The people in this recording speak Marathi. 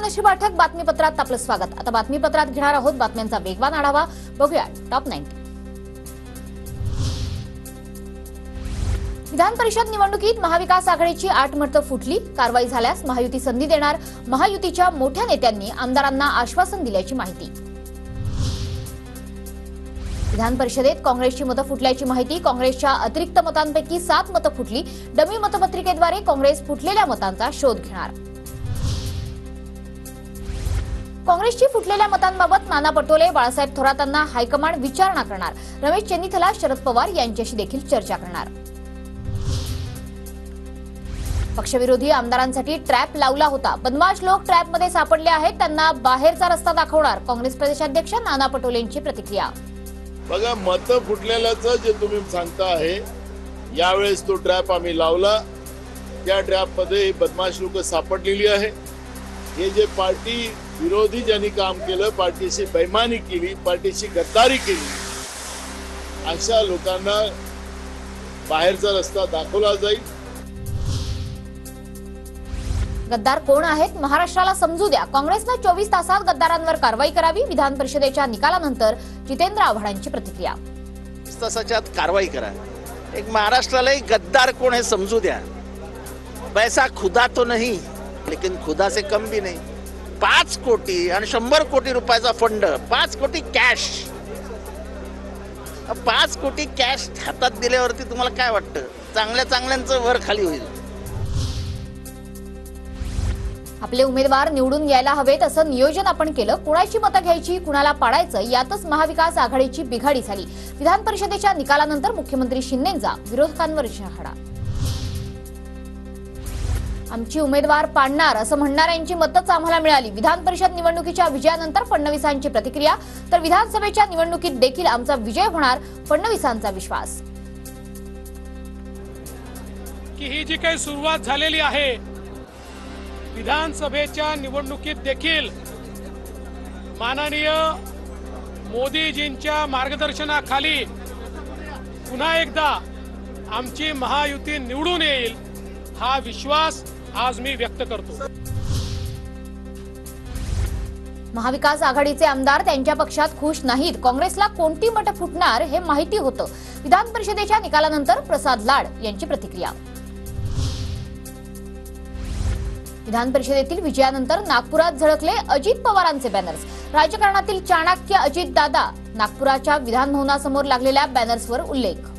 मनश्री पाठक बातमीपत्रात आपलं स्वागत। आता बातमीपत्रात घेणार आहोत बातम्यांचा वेगवान आढावा। बघूया टॉप 90। विधान परिषद निवडणुकीत महाविकास आघाडीची 8 मतं फुटली। कारवाई झाल्यास महायुती संधी देणार। महायुतीच्या मोठ्या नेत्यांनी आमदारांना आश्वासन दिल्याची माहिती। विधान परिषदेत काँग्रेसची मतं फुटल्याची माहिती। काँग्रेसच्या अतिरिक्त मतांपैकी 7 मतं फुटली। डमी मतपत्रिकेद्वारे काँग्रेस फुटलेल्या मतांचा शोध घेणार। काँग्रेसची फुटलेल्या मतांबाबत नाना पटोले बाळासाहेब थोरातांना हायकमांड विचारणा करणार। रमेश चेन्नीथला शरद पवार यांच्याशी देखील चर्चा करणार। पक्षविरोधी आमदारांसाठी ट्रॅप लावला होता। बदमाश लोक ट्रॅपमध्ये सापडले आहेत, त्यांना बाहेरचा रस्ता दाखवणार। काँग्रेस प्रदेशाध्यक्ष नाना पटोलेंची प्रतिक्रिया। बघा, मतं फुटलेल्याचं जे तुम्ही सांगता आहे, यावेळेस तो ट्रॅप आम्ही लावला। त्या ट्रॅपमध्ये बदमाश लोक सापडलेली आहे। हे जे पार्टी विरोधी ज्यांनी काम केलं, पार्टीशी बेईमानी केली, पार्टीशी गद्दारी केली, अशा लोकांना बाहेरचा रस्ता दाखवला जाईल। गद्दार कोण आहेत महाराष्ट्राला समजू द्या। काँग्रेसने 24 तासात गद्दारांवर कारवाई करावी। विधान परिषदेच्या निकालानंतर जितेंद्र आव्हाडांची प्रतिक्रिया। 24 तासाच्या आत कारवाई करा। एक महाराष्ट्राला गद्दार कोण है समझू द्या। पैसा खुदा तो नहीं, लेकिन खुदा से कम भी नहीं। 5 कोटी आणि 100 कोटी रुपयाचा फंड, 5 कोटी कॅश। 5 कोटी कॅश हातात दिल्यावरती तुम्हाला काय वाटतं? चांगल्या चांगल्यांचं वर खाली होईल। आपले उमेदवार निवडून यायला हवेत असं नियोजन आपण केलं। कुणाची मतं घ्यायची, कुणाला पाडायचं, यातच महाविकास आघाडीची बिघाडी झाली। विधान परिषदेच्या निकालानंतर मुख्यमंत्री शिंदेंचा विरोधकांवर शहाडा। आमची उमेदवार पाडणार असं म्हणणाऱ्यांची मतच आम्हाला मिळाली। विधान परिषद निवडणुकीच्या विजयानंतर फडणवीसांची प्रतिक्रिया। तर विधानसभेच्या निवडणुकीत देखील आमचा विजय होणार, फडणवीसांचा विश्वास। की ही जी काही सुरुवात झालेली आहे, विधानसभेच्या निवडणुकीत देखील माननीय मोदीजींच्या मार्गदर्शनाखाली पुन्हा एकदा आमची महायुती निवडून येईल, हा विश्वास आज मी व्यक्त करतो। महाविकास आघाडीचे आमदार त्यांच्या पक्षात खुश नाहीत। काँग्रेसला कोणती मतं फुटणार हे माहिती होतं। विधान परिषदेच्या निकालानंतर प्रसाद लाड यांची प्रतिक्रिया। विधान परिषदेतील विजयानंतर नागपुरात झळकले अजित पवारांचे बॅनर्स। राजकारणातील चाणक्य अजित दादा, नागपुराच्या विधान भवनासमोर लागलेल्या बॅनर्सवर उल्लेख।